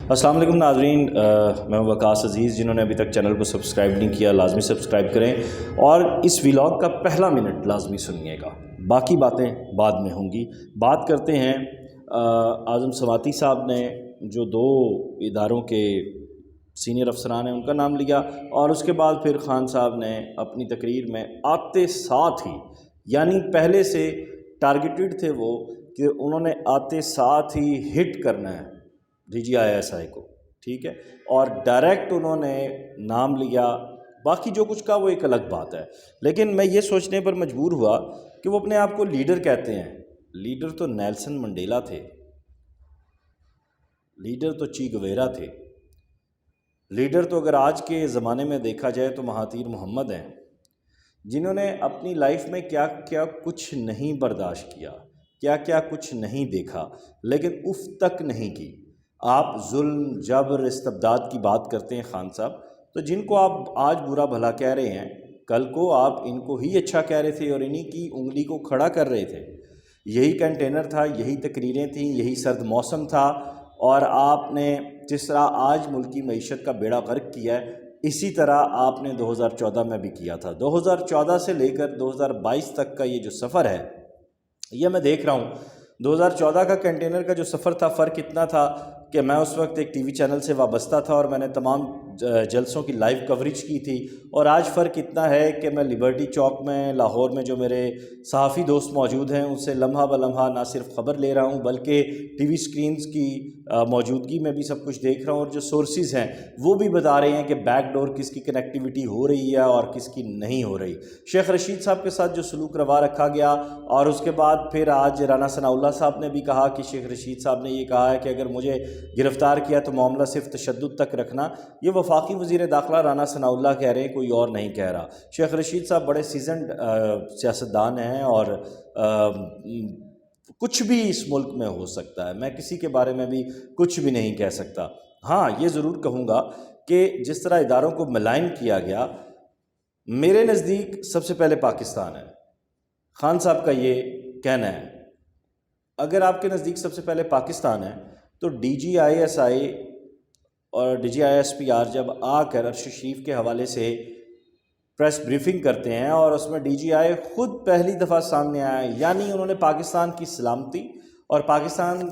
السلام علیکم ناظرین، میں وقاص عزیز. جنہوں نے ابھی تک چینل کو سبسکرائب نہیں کیا لازمی سبسکرائب کریں اور اس ویلاگ کا پہلا منٹ لازمی سنیے گا. باقی باتیں بعد میں ہوں گی. بات کرتے ہیں اعظم سماتی صاحب نے جو دو اداروں کے سینئر افسران ہیں ان کا نام لیا، اور اس کے بعد پھر خان صاحب نے اپنی تقریر میں آتے ساتھ ہی، یعنی پہلے سے ٹارگیٹڈ تھے وہ کہ انہوں نے آتے ساتھ ہی ہٹ کرنا ہے DGI کو، ٹھیک ہے، اور ڈائریکٹ انہوں نے نام لیا. باقی جو کچھ کا وہ ایک الگ بات ہے، لیکن میں یہ سوچنے پر مجبور ہوا کہ وہ اپنے آپ کو لیڈر کہتے ہیں. لیڈر تو نیلسن منڈیلا تھے، لیڈر تو چی گویرا تھے، لیڈر تو اگر آج کے زمانے میں دیکھا جائے تو مہاتیر محمد ہیں، جنہوں نے اپنی لائف میں کیا کیا کچھ نہیں برداشت کیا، کیا کیا کچھ نہیں دیکھا، لیکن اف تک نہیں کی. آپ ظلم، جبر، استبداد کی بات کرتے ہیں خان صاحب، تو جن کو آپ آج برا بھلا کہہ رہے ہیں، کل کو آپ ان کو ہی اچھا کہہ رہے تھے اور انہی کی انگلی کو کھڑا کر رہے تھے. یہی کنٹینر تھا، یہی تقریریں تھیں، یہی سرد موسم تھا، اور آپ نے جس طرح آج ملکی معیشت کا بیڑا غرق کیا ہے، اسی طرح آپ نے 2014 میں بھی کیا تھا. 2014 سے لے کر 2022 تک کا یہ جو سفر ہے، یہ میں دیکھ رہا ہوں. 2014 کا کنٹینر کا جو سفر تھا، فرق اتنا تھا کہ میں اس وقت ایک TV چینل سے وابستہ تھا اور میں نے تمام جلسوں کی لائیو کوریج کی تھی. اور آج فرق اتنا ہے کہ میں لبرٹی چوک میں لاہور میں جو میرے صحافی دوست موجود ہیں ان سے لمحہ بلمحہ نہ صرف خبر لے رہا ہوں بلکہ TV سکرینز کی موجودگی میں بھی سب کچھ دیکھ رہا ہوں، اور جو سورسز ہیں وہ بھی بتا رہے ہیں کہ بیک ڈور کس کی کنیکٹیوٹی ہو رہی ہے اور کس کی نہیں ہو رہی. شیخ رشید صاحب کے ساتھ جو سلوک روا رکھا گیا، اور اس کے بعد پھر آج رانا ثناء اللہ صاحب نے بھی کہا کہ شیخ رشید صاحب نے یہ کہا ہے کہ اگر مجھے گرفتار کیا تو معاملہ صرف تشدد تک رکھنا. یہ وفاقی وزیر داخلہ رانا ثناء اللہ کہہ رہے ہیں، کوئی اور نہیں کہہ رہا. شیخ رشید صاحب بڑے سیزنڈ سیاستدان ہیں، اور کچھ بھی اس ملک میں ہو سکتا ہے. میں کسی کے بارے میں بھی کچھ بھی نہیں کہہ سکتا. ہاں یہ ضرور کہوں گا کہ جس طرح اداروں کو ملائن کیا گیا، میرے نزدیک سب سے پہلے پاکستان ہے. خان صاحب کا یہ کہنا ہے. اگر آپ کے نزدیک سب سے پہلے پاکستان ہے تو DGISI اور DGISPR جب آ کر ارشد شریف کے حوالے سے پریس بریفنگ کرتے ہیں اور اس میں DGI خود پہلی دفعہ سامنے آیا، یعنی انہوں نے پاکستان کی سلامتی اور پاکستان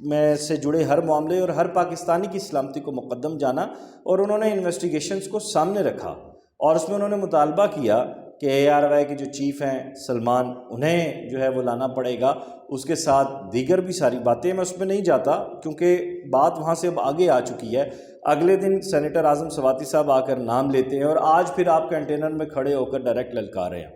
میں سے جڑے ہر معاملے اور ہر پاکستانی کی سلامتی کو مقدم جانا، اور انہوں نے انویسٹیگیشنز کو سامنے رکھا، اور اس میں انہوں نے مطالبہ کیا کہ ARY کے جو چیف ہیں سلمان، انہیں جو ہے وہ لانا پڑے گا. اس کے ساتھ دیگر بھی ساری باتیں، میں اس میں نہیں جاتا کیونکہ بات وہاں سے اب آگے آ چکی ہے. اگلے دن سینیٹر اعظم سماتی صاحب آ کر نام لیتے ہیں، اور آج پھر آپ کنٹینر میں کھڑے ہو کر ڈائریکٹ للکار رہے ہیں.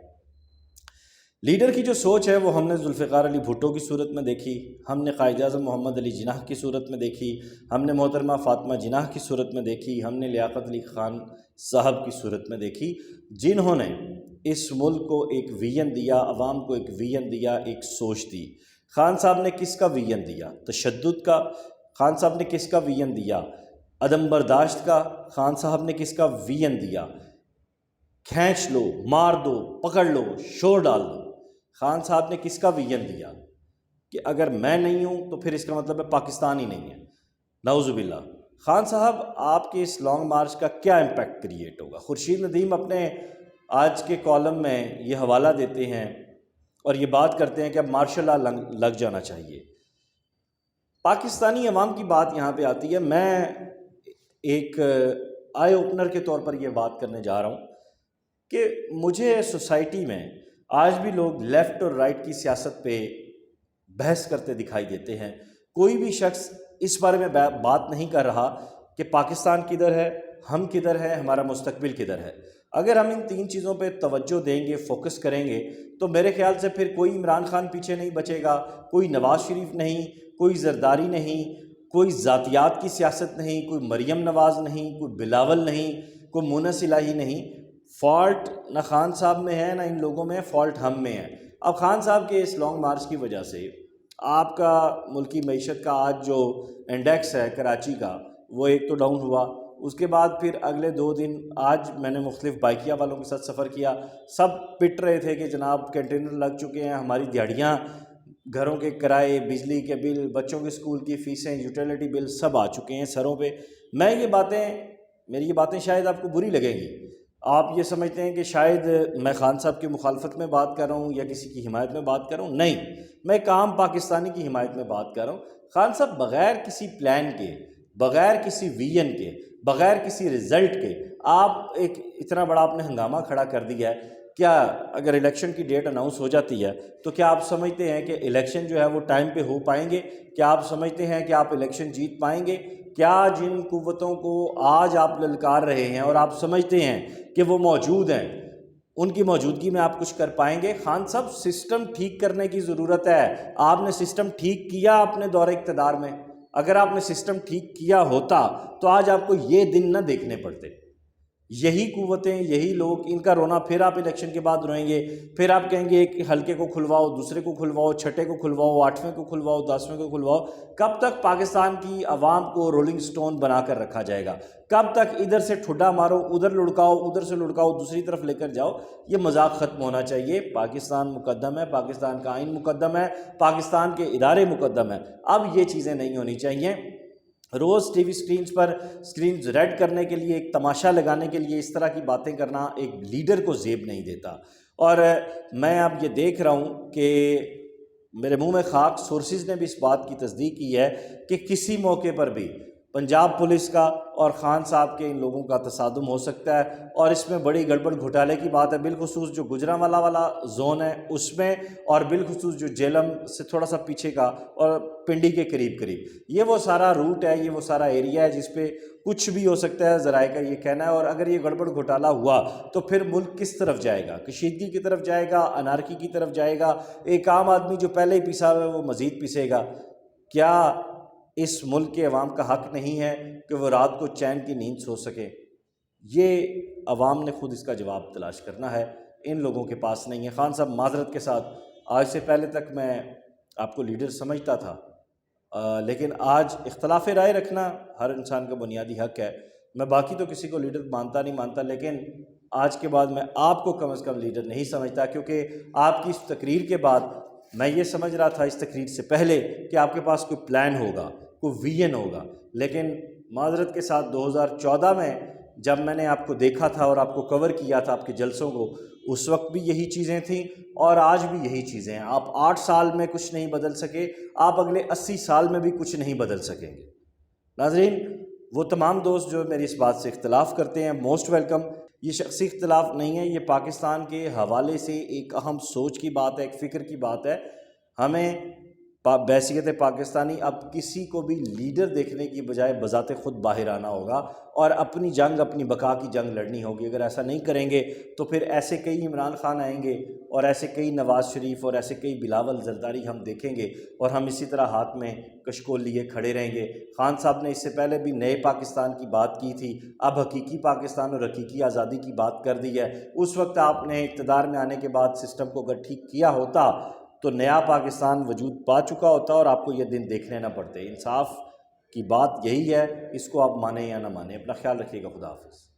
لیڈر کی جو سوچ ہے وہ ہم نے ذوالفقار علی بھٹو کی صورت میں دیکھی، ہم نے قائد اعظم محمد علی جناح کی صورت میں دیکھی، ہم نے محترمہ فاطمہ جناح کی صورت میں دیکھی، ہم نے لیاقت علی خان صاحب کی صورت میں دیکھی، جنہوں نے اس ملک کو ایک ویژن دیا، عوام کو ایک ویژن دیا، ایک سوچ دی. خان صاحب نے کس کا ویژن دیا؟ تشدد کا. خان صاحب نے کس کا ویژن دیا؟ عدم برداشت کا. خان صاحب نے کس کا ویژن دیا؟ کھینچ لو، مار دو، پکڑ لو، شور ڈال دو. خان صاحب نے کس کا ویژن دیا کہ اگر میں نہیں ہوں تو پھر اس کا مطلب ہے پاکستان ہی نہیں ہے. نعوذ باللہ. خان صاحب آپ کے اس لانگ مارچ کا کیا امپیکٹ کریٹ ہوگا؟ خورشید ندیم اپنے آج کے کالم میں یہ حوالہ دیتے ہیں اور یہ بات کرتے ہیں کہ اب مارشل لا لگ جانا چاہیے. پاکستانی عوام کی بات یہاں پہ آتی ہے. میں ایک آئی اوپنر کے طور پر یہ بات کرنے جا رہا ہوں کہ مجھے سوسائٹی میں آج بھی لوگ لیفٹ اور رائٹ کی سیاست پہ بحث کرتے دکھائی دیتے ہیں. کوئی بھی شخص اس بارے میں بات نہیں کر رہا کہ پاکستان کدھر ہے، ہم کدھر ہیں، ہمارا مستقبل کدھر ہے. اگر ہم ان تین چیزوں پہ توجہ دیں گے، فوکس کریں گے، تو میرے خیال سے پھر کوئی عمران خان پیچھے نہیں بچے گا، کوئی نواز شریف نہیں، کوئی زرداری نہیں، کوئی ذاتیات کی سیاست نہیں، کوئی مریم نواز نہیں، کوئی بلاول نہیں، کوئی مونس الہی نہیں. فالٹ نہ خان صاحب میں ہے نہ ان لوگوں میں، فالٹ ہم میں ہے. اب خان صاحب کے اس لانگ مارچ کی وجہ سے آپ کا ملکی معیشت کا آج جو انڈیکس ہے کراچی کا، وہ ایک تو ڈاؤن ہوا. اس کے بعد پھر اگلے 2 دن، آج میں نے مختلف بائکیا والوں کے ساتھ سفر کیا، سب پٹ رہے تھے کہ جناب کنٹینر لگ چکے ہیں، ہماری دیہڑیاں گھروں کے کرائے، بجلی کے بل، بچوں کے اسکول کی فیسیں، یوٹیلیٹی بل سب آ چکے ہیں سروں پہ۔ میری یہ باتیں شاید آپ کو بری لگیں گی، آپ یہ سمجھتے ہیں کہ شاید میں خان صاحب کی مخالفت میں بات کر رہا ہوں یا کسی کی حمایت میں بات کر رہا ہوں، نہیں، میں ایک عام پاکستانی کی حمایت میں بات کر رہا ہوں۔ خان صاحب بغیر کسی پلان کے، بغیر کسی ویژن کے، بغیر کسی رزلٹ کے آپ ایک اتنا بڑا آپ نے ہنگامہ کھڑا کر دیا ہے۔ کیا اگر الیکشن کی ڈیٹ اناؤنس ہو جاتی ہے تو کیا آپ سمجھتے ہیں کہ الیکشن جو ہے وہ ٹائم پہ ہو پائیں گے؟ کیا آپ سمجھتے ہیں کہ آپ الیکشن جیت پائیں گے؟ کیا جن قوتوں کو آج آپ للکار رہے ہیں اور آپ سمجھتے ہیں کہ وہ موجود ہیں، ان کی موجودگی میں آپ کچھ کر پائیں گے؟ خان صاحب سسٹم ٹھیک کرنے کی ضرورت ہے۔ آپ نے سسٹم ٹھیک کیا اپنے دور اقتدار میں؟ اگر آپ نے سسٹم ٹھیک کیا ہوتا تو آج آپ کو یہ دن نہ دیکھنے پڑتے۔ یہی قوتیں، یہی لوگ، ان کا رونا پھر آپ الیکشن کے بعد روئیں گے، پھر آپ کہیں گے ایک حلقے کو کھلواؤ، دوسرے کو کھلواؤ، چھٹے کو کھلواؤ، آٹھویں کو کھلواؤ، 10ویں کو کھلواؤ۔ کب تک پاکستان کی عوام کو رولنگ سٹون بنا کر رکھا جائے گا؟ کب تک ادھر سے ٹھڈا مارو، ادھر لڑکاؤ، ادھر سے لڑکاؤ، دوسری طرف لے کر جاؤ؟ یہ مذاق ختم ہونا چاہیے۔ پاکستان مقدم ہے، پاکستان کا آئین مقدم ہے، پاکستان کے ادارے مقدم ہیں۔ اب یہ چیزیں نہیں ہونی چاہیے۔ روز ٹی وی سکرینز پر سکرینز ریڈ کرنے کے لیے، ایک تماشا لگانے کے لیے اس طرح کی باتیں کرنا ایک لیڈر کو زیب نہیں دیتا۔ اور میں اب یہ دیکھ رہا ہوں کہ میرے منہ میں خاک، سورسز نے بھی اس بات کی تصدیق کی ہے کہ کسی موقع پر بھی پنجاب پولیس کا اور خان صاحب کے ان لوگوں کا تصادم ہو سکتا ہے، اور اس میں بڑی گڑبڑ گھوٹالے کی بات ہے، بالخصوص جو گجرانوالہ والا زون ہے اس میں، اور بالخصوص جو جیلم سے تھوڑا سا پیچھے کا اور پنڈی کے قریب یہ وہ سارا روٹ ہے، یہ وہ سارا ایریا ہے جس پہ کچھ بھی ہو سکتا ہے، ذرائع کا یہ کہنا ہے۔ اور اگر یہ گڑبڑ گھوٹالہ ہوا تو پھر ملک کس طرف جائے گا؟ کشیدگی کی طرف جائے گا، انارکی کی طرف جائے گا؟ ایک عام آدمی جو پہلے ہی پیسا ہوا ہے وہ مزید پیسے گا۔ کیا اس ملک کے عوام کا حق نہیں ہے کہ وہ رات کو چین کی نیند سو سکے؟ یہ عوام نے خود اس کا جواب تلاش کرنا ہے، ان لوگوں کے پاس نہیں ہے۔ خان صاحب معذرت کے ساتھ، آج سے پہلے تک میں آپ کو لیڈر سمجھتا تھا، لیکن آج اختلاف رائے رکھنا ہر انسان کا بنیادی حق ہے۔ میں باقی تو کسی کو لیڈر نہیں مانتا، لیکن آج کے بعد میں آپ کو کم از کم لیڈر نہیں سمجھتا، کیونکہ آپ کی اس تقریر کے بعد میں یہ سمجھ رہا تھا اس تقریر سے پہلے کہ آپ کے پاس کوئی پلان ہوگا، کوئی ویژن ہوگا، لیکن معذرت کے ساتھ 2014 میں جب میں نے آپ کو دیکھا تھا اور آپ کو کور کیا تھا، آپ کے جلسوں کو، اس وقت بھی یہی چیزیں تھیں اور آج بھی یہی چیزیں ہیں۔ آپ 8 سال میں کچھ نہیں بدل سکے، آپ اگلے 80 سال میں بھی کچھ نہیں بدل سکیں گے۔ ناظرین، وہ تمام دوست جو میری اس بات سے اختلاف کرتے ہیں، موسٹ ویلکم۔ یہ شخصی اختلاف نہیں ہے، یہ پاکستان کے حوالے سے ایک اہم سوچ کی بات ہے، ایک فکر کی بات ہے۔ ہمیں بحیثیت پاکستانی اب کسی کو بھی لیڈر دیکھنے کی بجائے بذات خود باہر آنا ہوگا اور اپنی جنگ، اپنی بقا کی جنگ لڑنی ہوگی۔ اگر ایسا نہیں کریں گے تو پھر ایسے کئی عمران خان آئیں گے اور ایسے کئی نواز شریف اور ایسے کئی بلاول زرداری ہم دیکھیں گے، اور ہم اسی طرح ہاتھ میں کشکول لیے کھڑے رہیں گے۔ خان صاحب نے اس سے پہلے بھی نئے پاکستان کی بات کی تھی، اب حقیقی پاکستان اور حقیقی آزادی کی بات کر دی ہے۔ اس وقت آپ نے اقتدار میں آنے کے بعد سسٹم کو اگر ٹھیک کیا ہوتا تو نیا پاکستان وجود پا چکا ہوتا اور آپ کو یہ دن دیکھنے نہ پڑتے۔ انصاف کی بات یہی ہے، اس کو آپ مانیں یا نہ مانیں۔ اپنا خیال رکھیے گا، خدا حافظ۔